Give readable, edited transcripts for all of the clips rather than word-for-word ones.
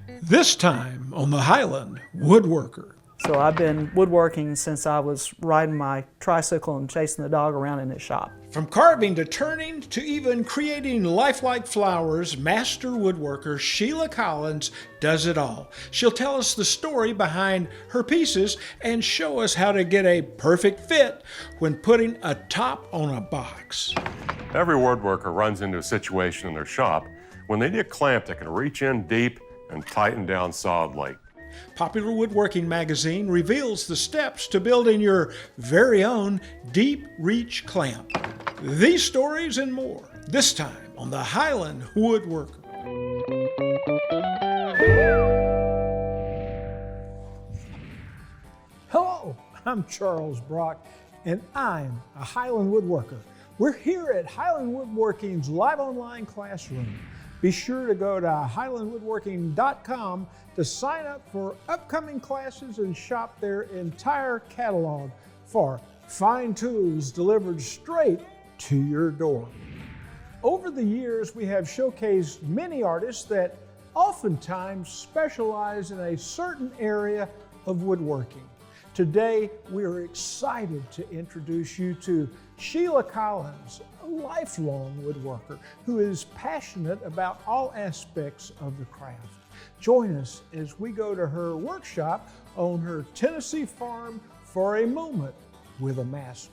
This time on the Highland Woodworker. So I've been woodworking since I was riding my tricycle and chasing the dog around in his shop. From carving to turning to even creating lifelike flowers, master woodworker Sheila Collins does it all. She'll tell us the story behind her pieces and show us how to get a perfect fit when putting a top on a box. Every woodworker runs into a situation in their shop when they need a clamp that can reach in deep and tighten down solidly. Popular Woodworking Magazine reveals the steps to building your very own deep reach clamp. These stories and more, this time on the Highland Woodworker. Hello, I'm Charles Brock, and I'm a Highland Woodworker. We're here at Highland Woodworking's live online classroom. Be sure to go to highlandwoodworking.com to sign up for upcoming classes and shop their entire catalog for fine tools delivered straight to your door. Over the years, we have showcased many artists that oftentimes specialize in a certain area of woodworking. Today, we are excited to introduce you to Sheila Collins, a lifelong woodworker who is passionate about all aspects of the craft. Join us as we go to her workshop on her Tennessee farm for a moment with a master.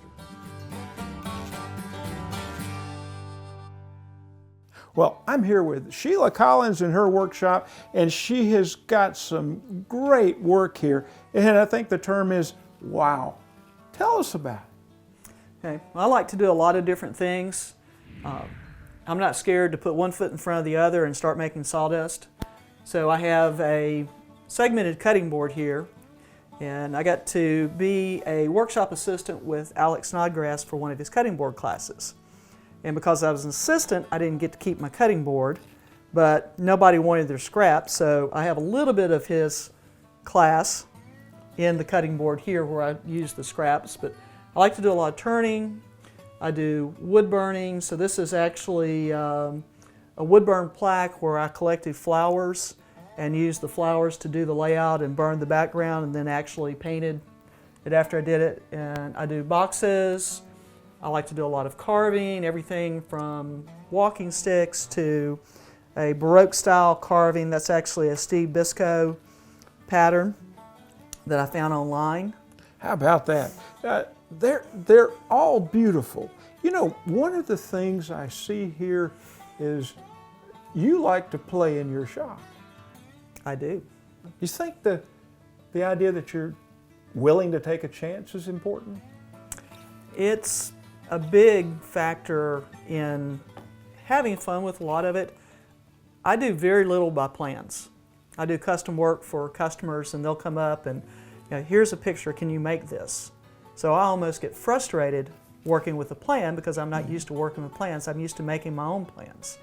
Well, I'm here with Sheila Collins in her workshop, and she has got some great work here. And I think the term is wow. Tell us about it. Okay. Well, I like to do a lot of different things. I'm not scared to put one foot in front of the other and start making sawdust. So I have a segmented cutting board here, and I got to be a workshop assistant with Alex Snodgrass for one of his cutting board classes. And because I was an assistant, I didn't get to keep my cutting board, but nobody wanted their scraps, so I have a little bit of his class in the cutting board here where I use the scraps. But I like to do a lot of turning. I do wood burning, so this is actually a wood burn plaque where I collected flowers and used the flowers to do the layout and burn the background, and then actually painted it after I did it. And I do boxes. I like to do a lot of carving, everything from walking sticks to a Baroque style carving. That's actually a Steve Bisco pattern that I found online. How about that? They're all beautiful. You know, one of the things I see here is you like to play in your shop. I do. You think the idea that you're willing to take a chance is important? It's a big factor in having fun with a lot of it. I do very little by plans. I do custom work for customers, and they'll come up and, you know, here's a picture, can you make this? So I almost get frustrated working with a plan because I'm not used to working with plans. I'm used to making my own plans.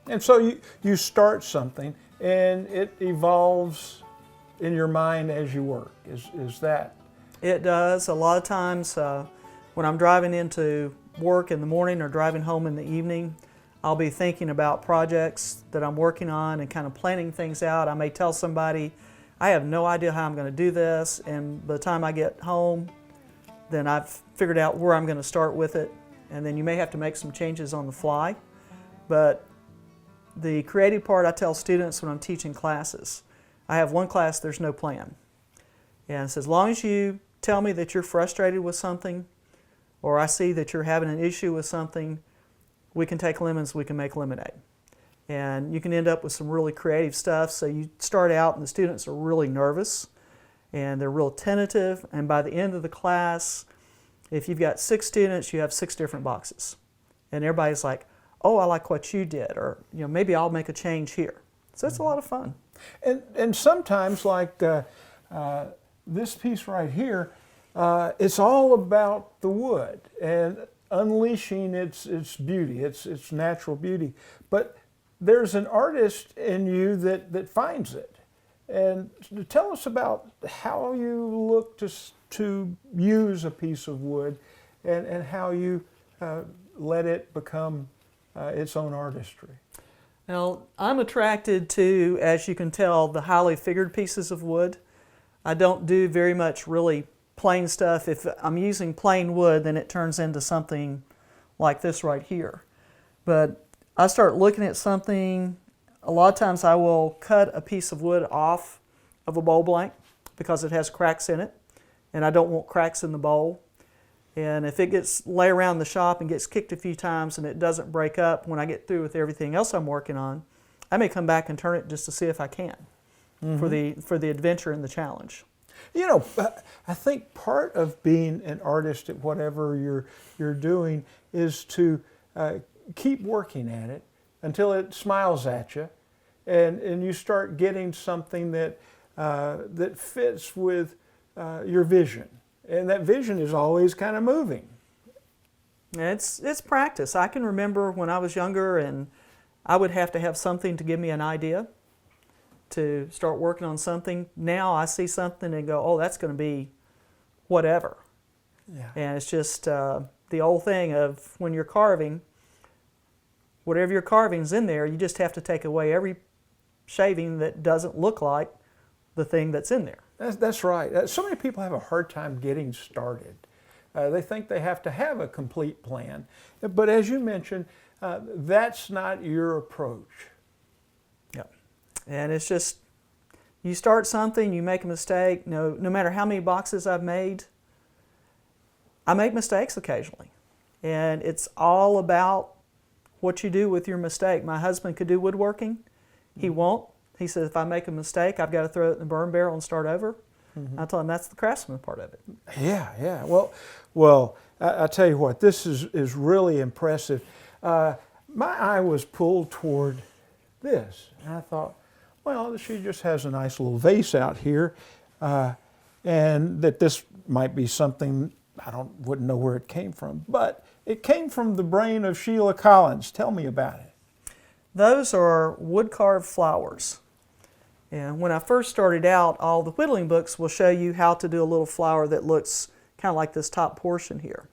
And so you start something and it evolves in your mind as you work. Is that? It does. A lot of times when I'm driving into work in the morning or driving home in the evening, I'll be thinking about projects that I'm working on and kind of planning things out. I may tell somebody, I have no idea how I'm going to do this, and by the time I get home, then I've figured out where I'm going to start with it, and then you may have to make some changes on the fly. But the creative part I tell students when I'm teaching classes. I have one class, there's no plan. And so as long as you tell me that you're frustrated with something, or I see that you're having an issue with something, we can take lemons, we can make lemonade. And you can end up with some really creative stuff. So you start out and the students are really nervous and they're real tentative, and by the end of the class, if you've got 6 students, you have 6 different boxes. And everybody's like, oh, I like what you did, or, you know, maybe I'll make a change here. So it's a lot of fun. And sometimes, like this piece right here, it's all about the wood and unleashing its beauty, its natural beauty. But there's an artist in you that finds it. And tell us about how you look to use a piece of wood and how you let it become its own artistry. Well, I'm attracted to, as you can tell, the highly figured pieces of wood. I don't do very much really plain stuff. If I'm using plain wood, then it turns into something like this right here. But I start looking at something, a lot of times I will cut a piece of wood off of a bowl blank because it has cracks in it, and I don't want cracks in the bowl. And if it gets lay around the shop and gets kicked a few times and it doesn't break up when I get through with everything else I'm working on, I may come back and turn it just to see if I can for the adventure and the challenge. You know, I think part of being an artist at whatever you're doing is to keep working at it until it smiles at you, and you start getting something that that fits with your vision. And that vision is always kind of moving. It's practice. I can remember when I was younger and I would have to have something to give me an idea to start working on something. Now I see something and go, oh, that's going to be whatever. Yeah. And it's just the old thing of when you're carving, whatever you're carving's in there, you just have to take away every shaving that doesn't look like the thing that's in there. That's right. So many people have a hard time getting started. They think they have to have a complete plan. But as you mentioned, that's not your approach. Yeah. And it's just, you start something, you make a mistake. No matter how many boxes I've made, I make mistakes occasionally. And it's all about what you do with your mistake. My husband could do woodworking. He won't. He says, if I make a mistake, I've got to throw it in the burn barrel and start over. I told him that's the craftsman part of it. Yeah. Well, I tell you what, this is really impressive. My eye was pulled toward this, and I thought, well, she just has a nice little vase out here, and that this might be something, wouldn't know where it came from, but it came from the brain of Sheila Collins. Tell me about it. Those are wood-carved flowers. And when I first started out, all the whittling books will show you how to do a little flower that looks kind of like this top portion here.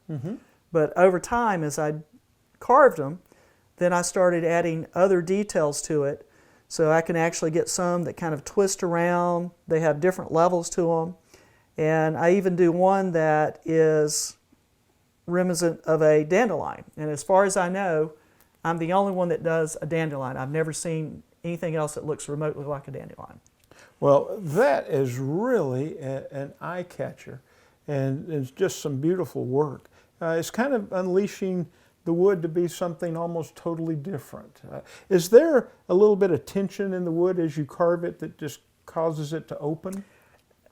But over time, as I carved them, then I started adding other details to it. So I can actually get some that kind of twist around. They have different levels to them. And I even do one that is reminiscent of a dandelion. And as far as I know, I'm the only one that does a dandelion. I've never seen anything else that looks remotely like a dandelion. Well, that is really an eye catcher, and it's just some beautiful work. It's kind of unleashing the wood to be something almost totally different. Is there a little bit of tension in the wood as you carve it that just causes it to open?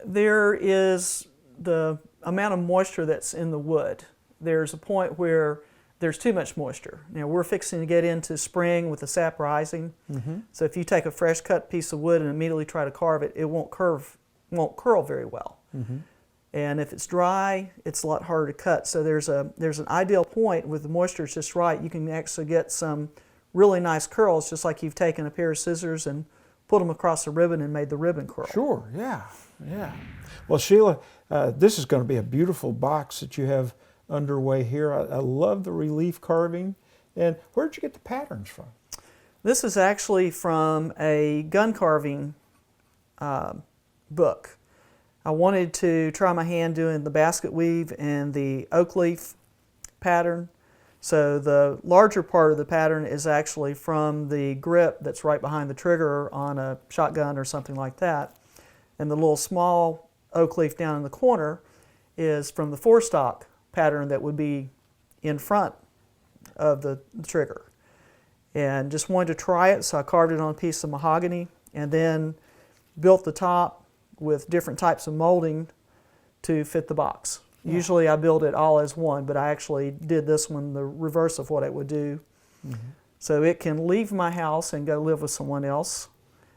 There is the amount of moisture that's in the wood. There's a point where there's too much moisture. Now we're fixing to get into spring with the sap rising. So if you take a fresh cut piece of wood and immediately try to carve it, it won't curl very well. And if it's dry, it's a lot harder to cut. So there's an ideal point with the moisture is just right. You can actually get some really nice curls, just like you've taken a pair of scissors and put them across a ribbon and made the ribbon curl. Sure, yeah. Well, Sheila, this is going to be a beautiful box that you have underway here. I love the relief carving. And where did you get the patterns from? This is actually from a gun carving book. I wanted to try my hand doing the basket weave and the oak leaf pattern. So the larger part of the pattern is actually from the grip that's right behind the trigger on a shotgun or something like that. And the little small oak leaf down in the corner is from the forestock pattern that would be in front of the trigger. And just wanted to try it, so I carved it on a piece of mahogany and then built the top with different types of molding to fit the box. Usually I build it all as one, but I actually did this one the reverse of what it would do. So it can leave my house and go live with someone else,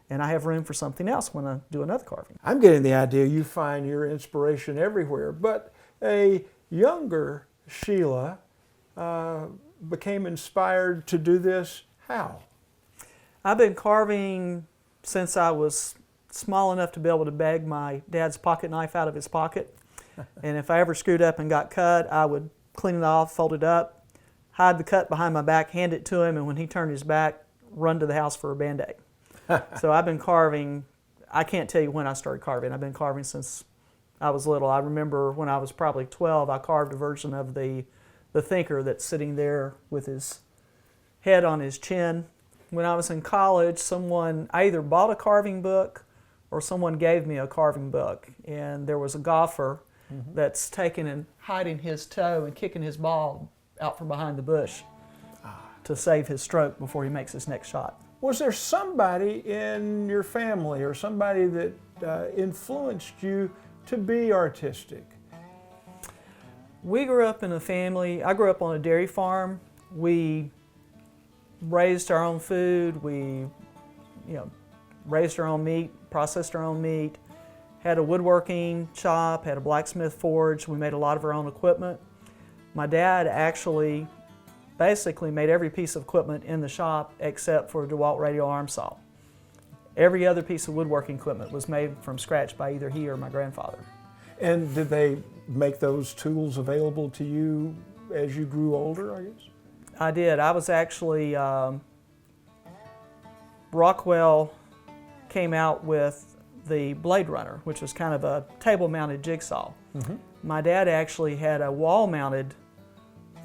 and I have room for something else when I do another carving. I'm getting the idea you find your inspiration everywhere, but a younger Sheila became inspired to do this. How? I've been carving since I was small enough to be able to beg my dad's pocket knife out of his pocket. And if I ever screwed up and got cut, I would clean it off, fold it up, hide the cut behind my back, hand it to him, and when he turned his back, run to the house for a Band-Aid. So I've been carving, I can't tell you when I started carving. I've been carving since I was little. I remember when I was probably 12, I carved a version of the thinker that's sitting there with his head on his chin. When I was in college, I either bought a carving book or someone gave me a carving book. And there was a golfer that's taking and hiding his toe and kicking his ball out from behind the bush to save his stroke before he makes his next shot. Was there somebody in your family or somebody that influenced you to be artistic? We grew up in a family, I grew up on a dairy farm. We raised our own food. We, raised our own meat, processed our own meat, had a woodworking shop, had a blacksmith forge. We made a lot of our own equipment. My dad actually basically made every piece of equipment in the shop except for a DeWalt radial arm saw. Every other piece of woodworking equipment was made from scratch by either he or my grandfather. And did they make those tools available to you as you grew older, I guess? I did. I was actually, Rockwell came out with the Blade Runner, which was kind of a table-mounted jigsaw. My dad actually had a wall-mounted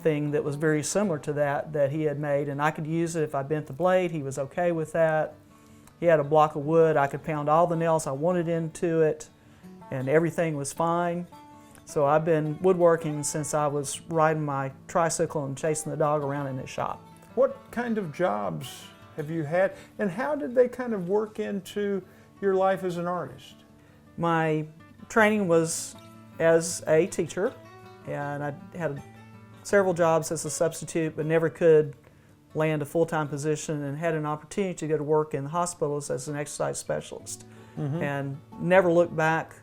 thing that was very similar to that he had made, and I could use it if I bent the blade. He was okay with that. He had a block of wood. I could pound all the nails I wanted into it, and everything was fine. So I've been woodworking since I was riding my tricycle and chasing the dog around in his shop. What kind of jobs have you had, and how did they kind of work into your life as an artist? My training was as a teacher, and I had several jobs as a substitute, but never could land a full-time position, and had an opportunity to go to work in hospitals as an exercise specialist, and never looked back.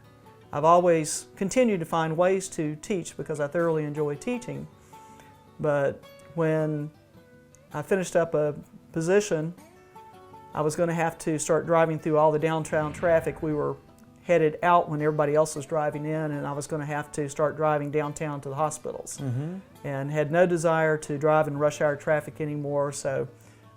I've always continued to find ways to teach because I thoroughly enjoy teaching, but when I finished up a position, I was going to have to start driving through all the downtown traffic. We were headed out when everybody else was driving in, and I was going to have to start driving downtown to the hospitals, and had no desire to drive in rush hour traffic anymore. So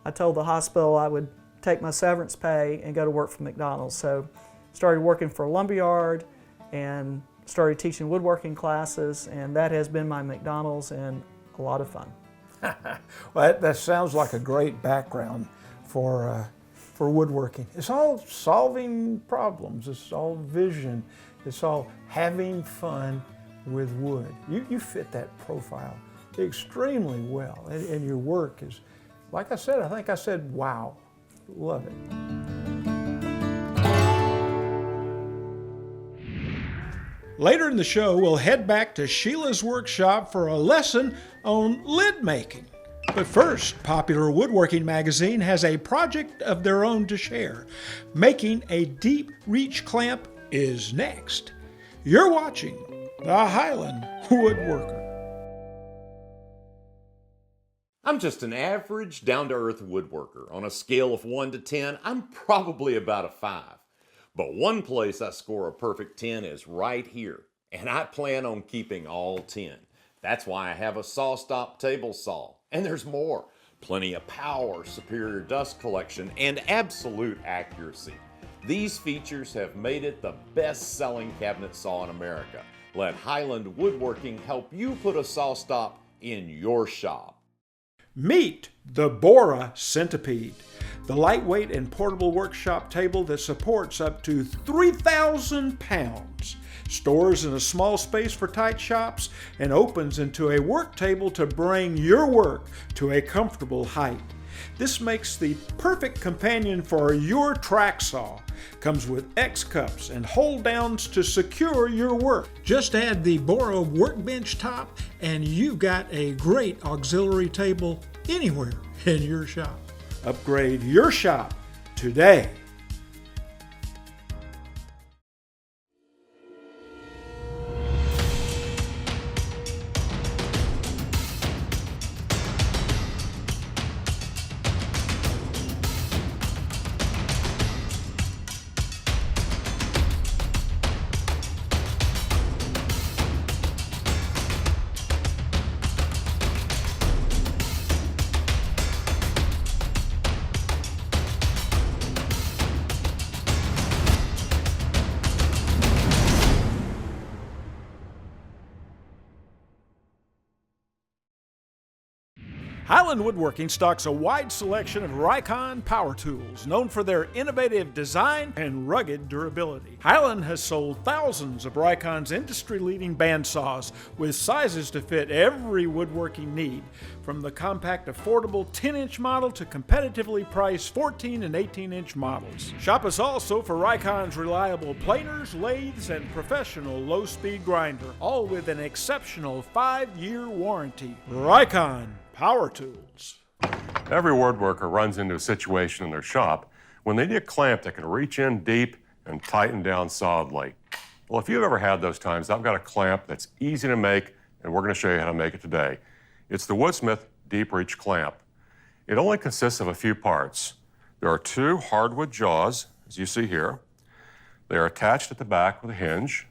I told the hospital I would take my severance pay and go to work for McDonald's. So started working for a lumberyard and started teaching woodworking classes, and that has been my McDonald's and a lot of fun. Well, that sounds like a great background for woodworking. It's all solving problems, it's all vision, it's all having fun with wood. You fit that profile extremely well, and your work is, like I said, I think I said, wow, love it. Later in the show, we'll head back to Sheila's workshop for a lesson on lid making. But first, Popular Woodworking Magazine has a project of their own to share. Making a deep reach clamp is next. You're watching the Highland Woodworker. I'm just an average, down-to-earth woodworker. On a scale of 1 to 10, I'm probably about a 5. But one place I score a perfect 10 is right here, and I plan on keeping all 10. That's why I have a saw-stop table saw. And there's more. Plenty of power, superior dust collection, and absolute accuracy. These features have made it the best-selling cabinet saw in America. Let Highland Woodworking help you put a saw-stop in your shop. Meet the Bora Centipede, the lightweight and portable workshop table that supports up to 3,000 pounds, stores in a small space for tight shops, and opens into a work table to bring your work to a comfortable height. This makes the perfect companion for your track saw. Comes with X cups and hold downs to secure your work. Just add the Bora workbench top and you've got a great auxiliary table anywhere in your shop. Upgrade your shop today. Highland Woodworking stocks a wide selection of Rikon power tools, known for their innovative design and rugged durability. Highland has sold thousands of Rikon's industry-leading bandsaws with sizes to fit every woodworking need, from the compact, affordable 10-inch model to competitively priced 14 and 18-inch models. Shop us also for Rikon's reliable planers, lathes, and professional low-speed grinder, all with an exceptional 5-year warranty. Rikon Power Tools. Every woodworker runs into a situation in their shop when they need a clamp that can reach in deep and tighten down solidly. Well, if you've ever had those times, I've got a clamp that's easy to make, and we're going to show you how to make it today. It's the Woodsmith Deep Reach Clamp. It only consists of a few parts. There are 2 hardwood jaws, as you see here. They are attached at the back with a hinge,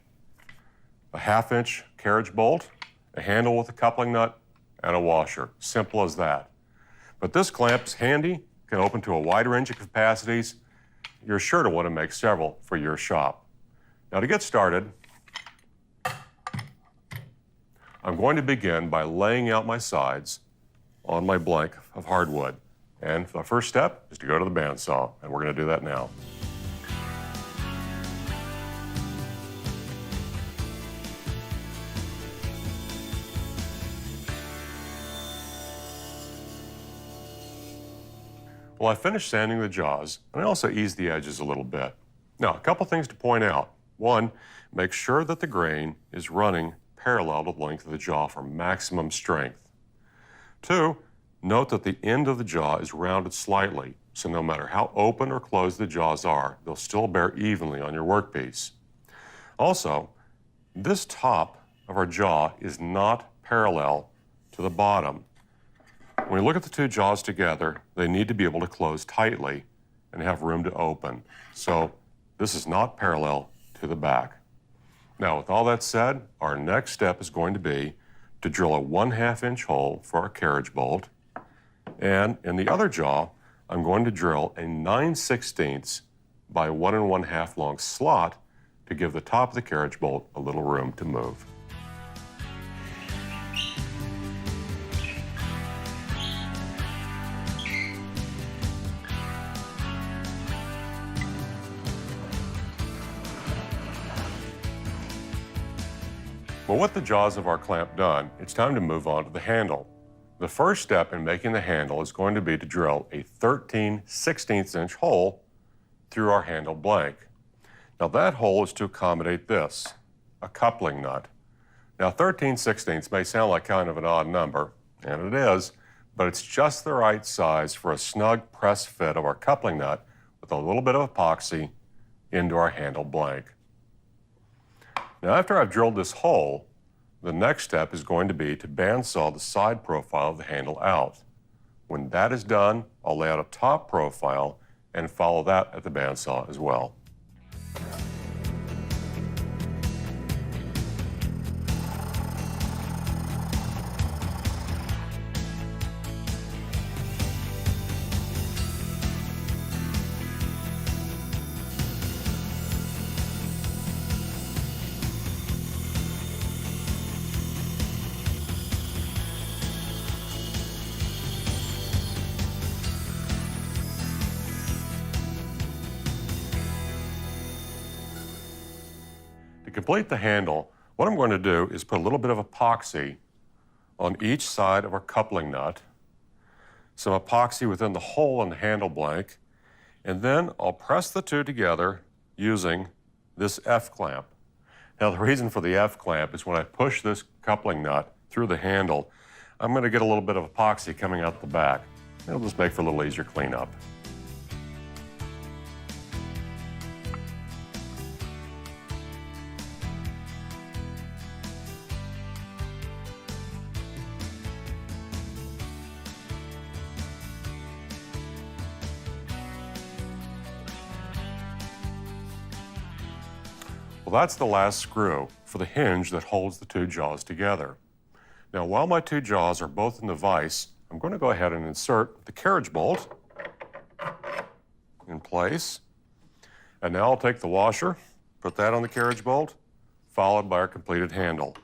a 1/2-inch carriage bolt, a handle with a coupling nut, and a washer. Simple as that. But this clamp is handy, can open to a wide range of capacities. You're sure to want to make several for your shop. Now to get started, I'm going to begin by laying out my sides on my blank of hardwood. And the first step is to go to the bandsaw, and we're going to do that now. Well, I finished sanding the jaws, and I also eased the edges a little bit. Now, a couple things to point out. One, make sure that the grain is running parallel to the length of the jaw for maximum strength. 2, note that the end of the jaw is rounded slightly, so no matter how open or closed the jaws are, they'll still bear evenly on your workpiece. Also, this top of our jaw is not parallel to the bottom. When you look at the 2 jaws together, they need to be able to close tightly and have room to open. So this is not parallel to the back. Now, with all that said, our next step is going to be to drill a 1/2-inch hole for our carriage bolt. And in the other jaw, I'm going to drill a 9/16 by 1 1/2 long slot to give the top of the carriage bolt a little room to move. Well, with the jaws of our clamp done, it's time to move on to the handle. The first step in making the handle is going to be to drill a 13/16 hole through our handle blank. Now that hole is to accommodate this, a coupling nut. Now 13/16 may sound like kind of an odd number, and it is, but it's just the right size for a snug press fit of our coupling nut with a little bit of epoxy into our handle blank. Now after I've drilled this hole, the next step is going to be to bandsaw the side profile of the handle out. When that is done, I'll lay out a top profile and follow that at the bandsaw as well. To complete the handle, what I'm going to do is put a little bit of epoxy on each side of our coupling nut, some epoxy within the hole in the handle blank, and then I'll press the 2 together using this F-clamp. Now the reason for the F-clamp is when I push this coupling nut through the handle, I'm going to get a little bit of epoxy coming out the back. It'll just make for a little easier cleanup. Well, that's the last screw for the hinge that holds the 2 jaws together. Now, while my 2 jaws are both in the vise, I'm going to go ahead and insert the carriage bolt in place. And now I'll take the washer, put that on the carriage bolt, followed by our completed handle.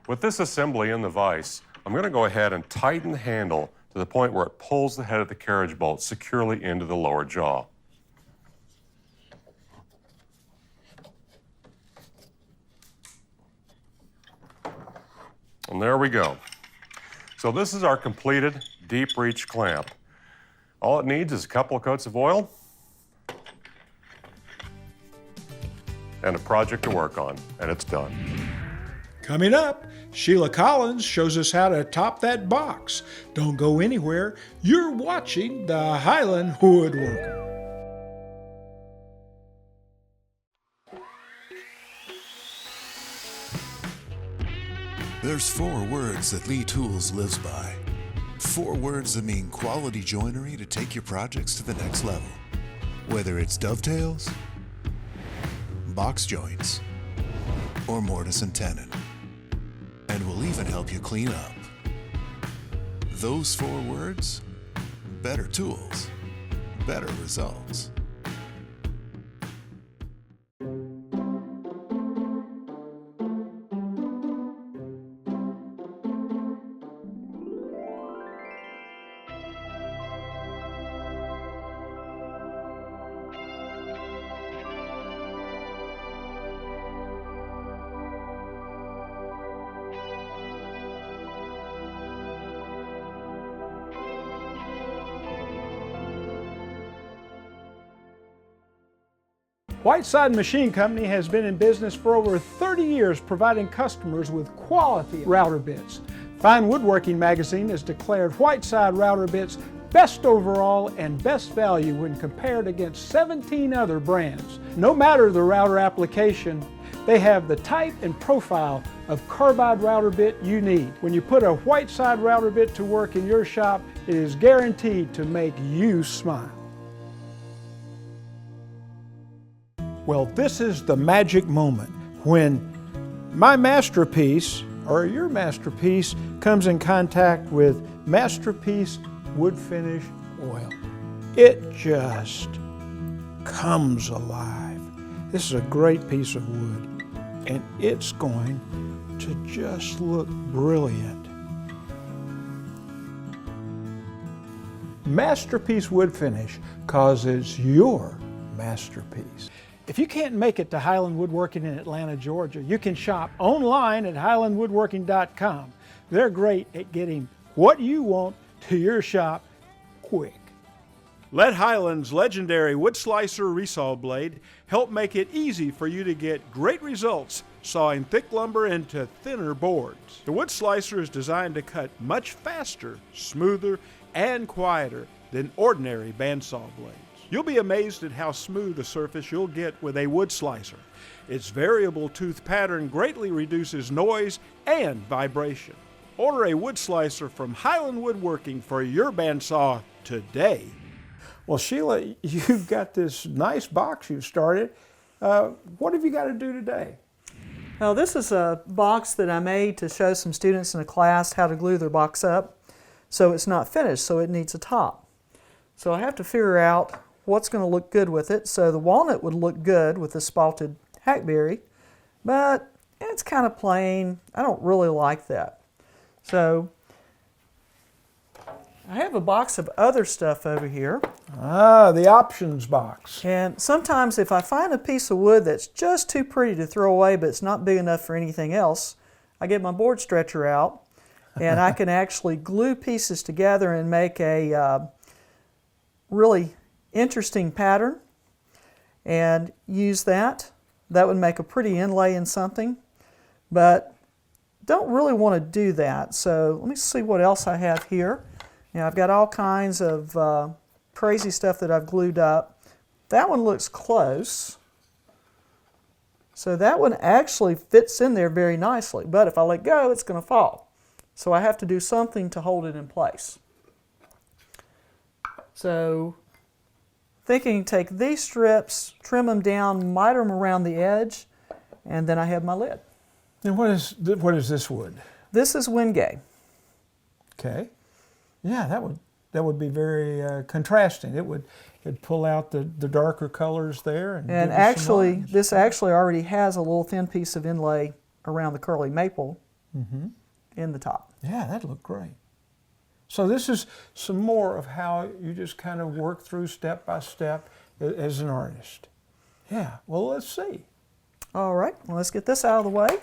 With this assembly in the vise, I'm going to go ahead and tighten the handle to the point where it pulls the head of the carriage bolt securely into the lower jaw. And there we go. So this is our completed deep reach clamp. All it needs is a couple of coats of oil and a project to work on, and it's done. Coming up, Sheila Collins shows us how to top that box. Don't go anywhere. You're watching the Highland Woodworker. There's 4 words that Lee Tools lives by. 4 words that mean quality joinery to take your projects to the next level. Whether it's dovetails, box joints, or mortise and tenon. And we'll even help you clean up. Those 4 words: better tools, better results. Whiteside Machine Company has been in business for over 30 years providing customers with quality router bits. Fine Woodworking Magazine has declared Whiteside router bits best overall and best value when compared against 17 other brands. No matter the router application, they have the type and profile of carbide router bit you need. When you put a Whiteside router bit to work in your shop, it is guaranteed to make you smile. Well, this is the magic moment when my masterpiece, or your masterpiece, comes in contact with Masterpiece Wood Finish Oil. It just comes alive. This is a great piece of wood, and it's going to just look brilliant. Masterpiece Wood Finish, 'cause it's your masterpiece. If you can't make it to Highland Woodworking in Atlanta, Georgia, you can shop online at highlandwoodworking.com. They're great at getting what you want to your shop quick. Let Highland's legendary wood slicer resaw blade help make it easy for you to get great results sawing thick lumber into thinner boards. The wood slicer is designed to cut much faster, smoother, and quieter than ordinary bandsaw blades. You'll be amazed at how smooth a surface you'll get with a wood slicer. Its variable tooth pattern greatly reduces noise and vibration. Order a wood slicer from Highland Woodworking for your bandsaw today. Well, Sheila, you've got this nice box you've started. What have you got to do today? Now, this is a box that I made to show some students in a class how to glue their box up. So it's not finished, so it needs a top. So I have to figure out what's going to look good with it. So the walnut would look good with the spalted hackberry, but it's kind of plain. I don't really like that. So I have a box of other stuff over here. Ah, the options box. And sometimes if I find a piece of wood that's just too pretty to throw away, but it's not big enough for anything else, I get my board stretcher out and I can actually glue pieces together and make a really interesting pattern and use that. That would make a pretty inlay in something, but don't really want to do that. So let me see what else I have here. Now I've got all kinds of crazy stuff that I've glued up. That one looks close. So that one actually fits in there very nicely, but if I let go, it's going to fall. So I have to do something to hold it in place. So thinking take these strips, trim them down, miter them around the edge, and then I have my lid. And what is this wood? This is Wingay. Okay. Yeah, that would be very contrasting. It'd pull out the darker colors there. And actually, this actually already has a little thin piece of inlay around the curly maple in the top. Yeah, that looked great. So this is some more of how you just kind of work through step by step as an artist. Yeah, well, let's see. All right, well, let's get this out of the way.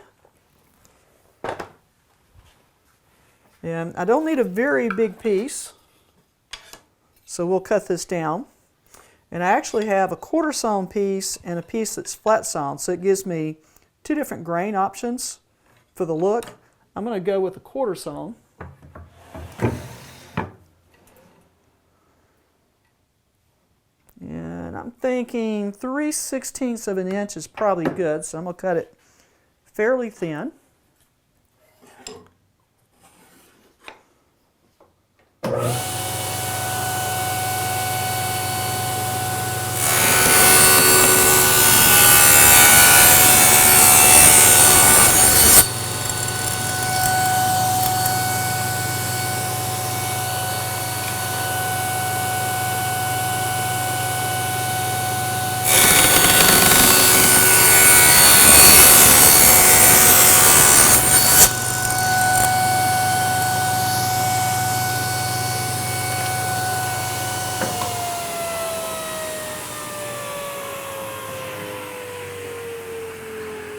And I don't need a very big piece, so we'll cut this down. And I actually have a quarter sawn piece and a piece that's flat sawn, so it gives me two different grain options for the look. I'm going to go with a quarter sawn. And I'm thinking 3/16 of an inch is probably good, so I'm going to cut it fairly thin.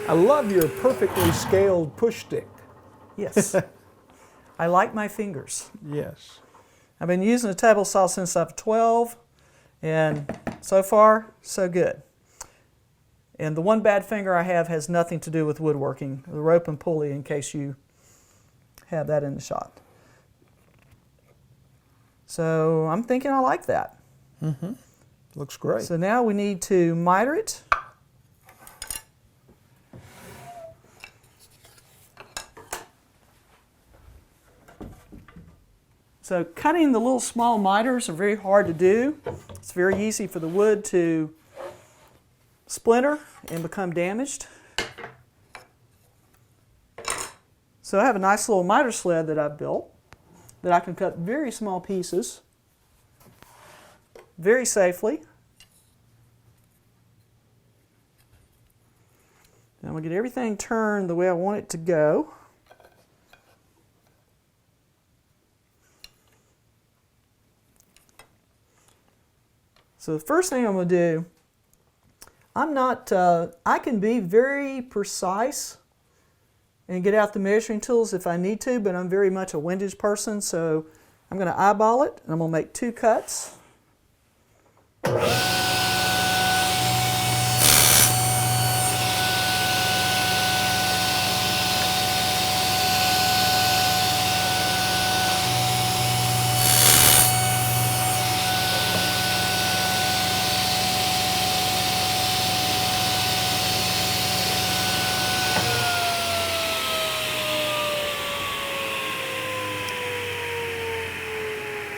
I love your perfectly scaled push stick. Yes. I like my fingers. Yes. I've been using a table saw since I was 12, and so far, so good. And the one bad finger I have has nothing to do with woodworking, the rope and pulley, in case you have that in the shot. So I'm thinking I like that. Looks great. So now we need to miter it. So cutting the little small miters are very hard to do. It's very easy for the wood to splinter and become damaged. So I have a nice little miter sled that I've built that I can cut very small pieces very safely. And I'm going to get everything turned the way I want it to go. So the first thing I'm going to do, I can be very precise and get out the measuring tools if I need to, but I'm very much a windage person, so I'm going to eyeball it, and I'm going to make 2 cuts.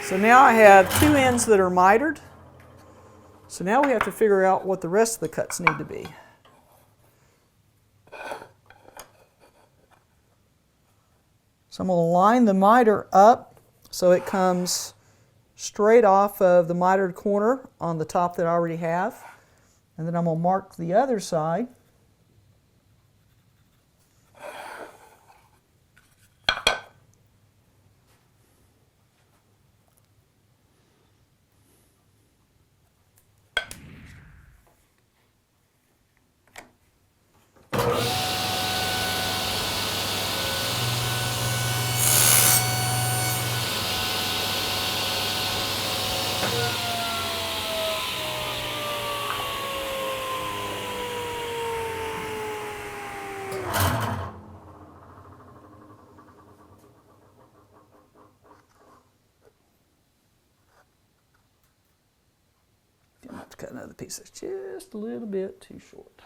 So now I have 2 ends that are mitered. So now we have to figure out what the rest of the cuts need to be. So I'm going to line the miter up so it comes straight off of the mitered corner on the top that I already have. And then I'm going to mark the other side. I'm going to have to cut another piece that's just a little bit too short.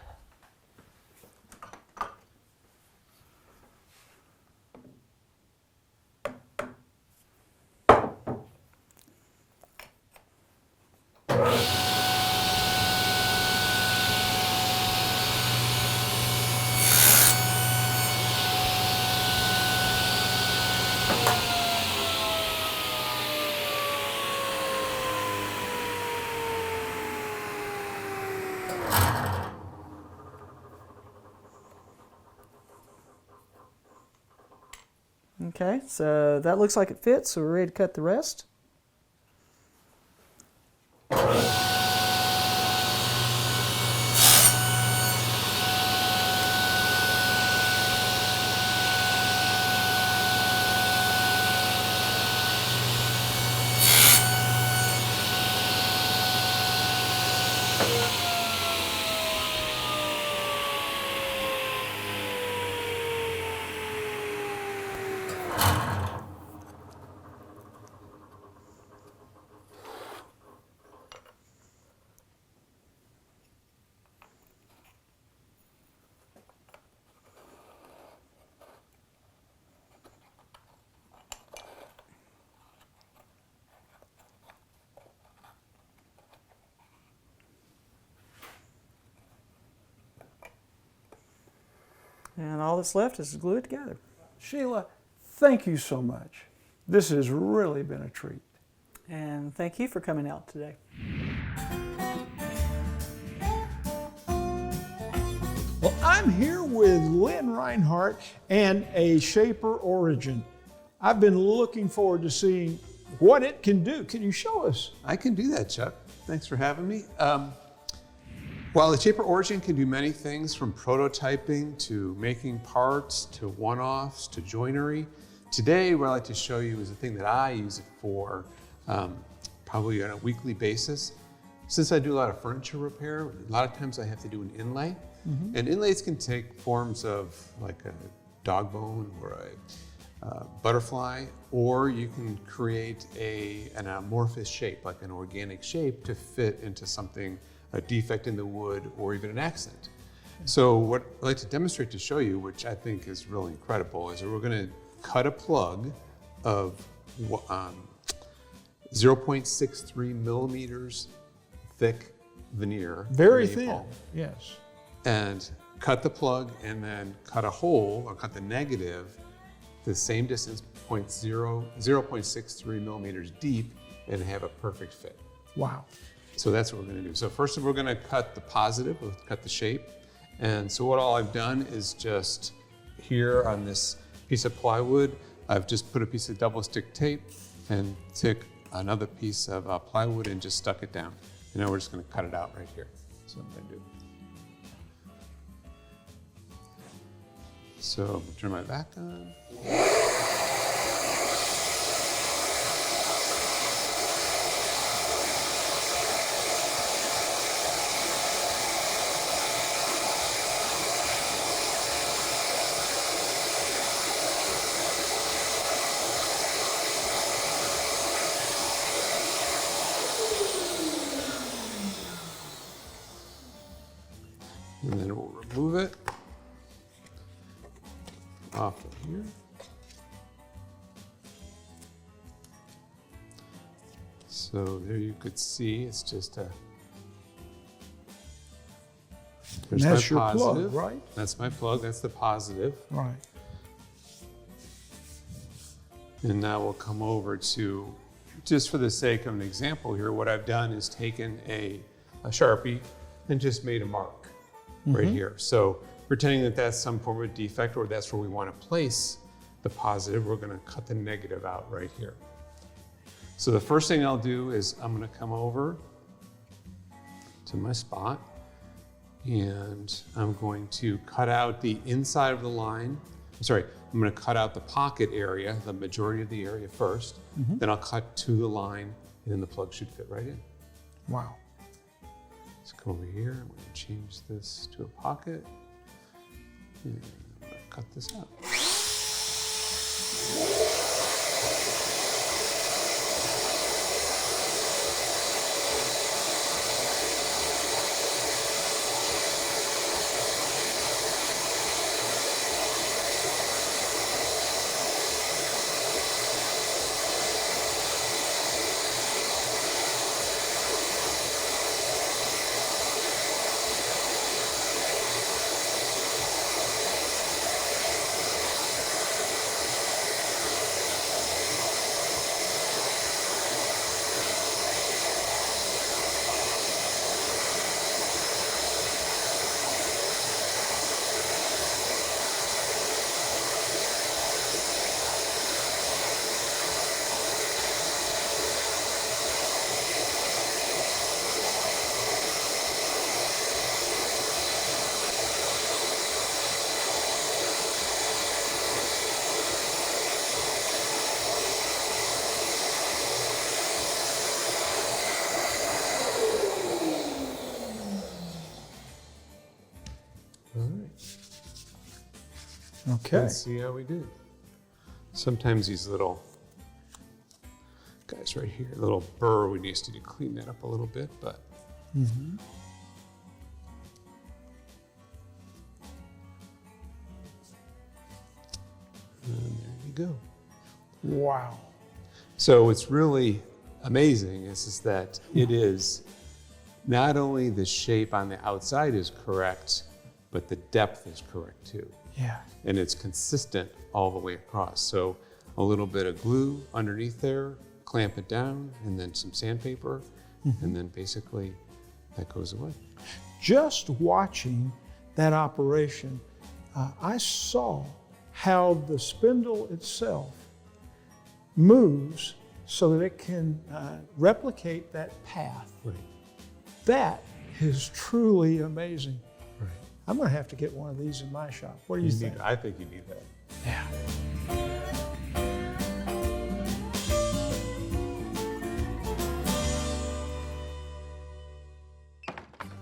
Okay, so that looks like it fits, so we're ready to cut the rest. And all that's left is to glue it together. Sheila, thank you so much. This has really been a treat. And thank you for coming out today. Well, I'm here with Len Reinhardt and a Shaper Origin. I've been looking forward to seeing what it can do. Can you show us? I can do that, Chuck. Thanks for having me. Well, the Shaper Origin can do many things, from prototyping to making parts to one-offs to joinery. Today, what I'd like to show you is the thing that I use it for, probably on a weekly basis. Since I do a lot of furniture repair, a lot of times I have to do an inlay. And inlays can take forms of like a dog bone or a butterfly, or you can create an amorphous shape, like an organic shape, to fit into something, a defect in the wood, or even an accent. So what I'd like to demonstrate to show you, which I think is really incredible, is that we're going to cut a plug of 0.63 millimeters thick veneer. Very maple, thin, yes. and cut the plug and then cut a hole, or cut the negative the same distance, 0.63 millimeters deep, and have a perfect fit. Wow. So that's what we're going to do. So first we're going to cut the positive, we'll cut the shape. And so what all I've done is just here on this piece of plywood, I've just put a piece of double stick tape and took another piece of plywood and just stuck it down. And now we're just going to cut it out right here. So I'm going to do. So I'm going to turn my back on. And then we'll remove it off of here. So there you could see it's just a. There's That's my your plug, positive. right? That's my plug. That's the positive. Right. And now we'll come over to, just for the sake of an example here, what I've done is taken a Sharpie and just made a mark right here. So pretending that that's some form of defect, or that's where we want to place the positive, we're going to cut the negative out right here. So the first thing I'll do is I'm going to come over to my spot, and I'm going to cut out the inside of the line. I'm going to cut out the pocket area, the majority of the area first. Then I'll cut to the line, and then the plug should fit right in. Wow. Let's come over here. I'm going to change this to a pocket. And I'm going to cut this out. Okay. and see how we do. Sometimes these little guys right here, little burr, we need to clean that up a little bit, but. Mm-hmm. And there you go. Wow. So what's really amazing is that it is not only the shape on the outside is correct, but the depth is correct too. Yeah. And it's consistent all the way across. So a little bit of glue underneath there, clamp it down, and then some sandpaper, and then basically that goes away. Just watching that operation, I saw how the spindle itself moves so that it can replicate that path. Right. That is truly amazing. Right. I'm going to have to get one of these in my shop. What do you think? I think you need that. Yeah.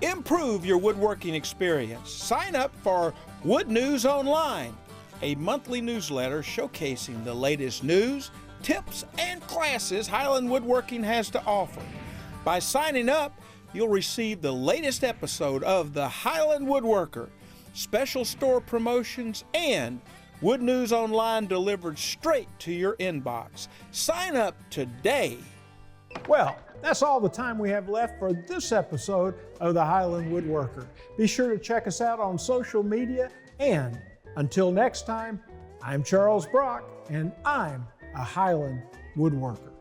Improve your woodworking experience. Sign up for Wood News Online, a monthly newsletter showcasing the latest news, tips, and classes Highland Woodworking has to offer. By signing up, you'll receive the latest episode of the Highland Woodworker, special store promotions, and Wood News Online delivered straight to your inbox. Sign up today. Well, that's all the time we have left for this episode of the Highland Woodworker. Be sure to check us out on social media, and until next time, I'm Charles Brock, and I'm a Highland Woodworker.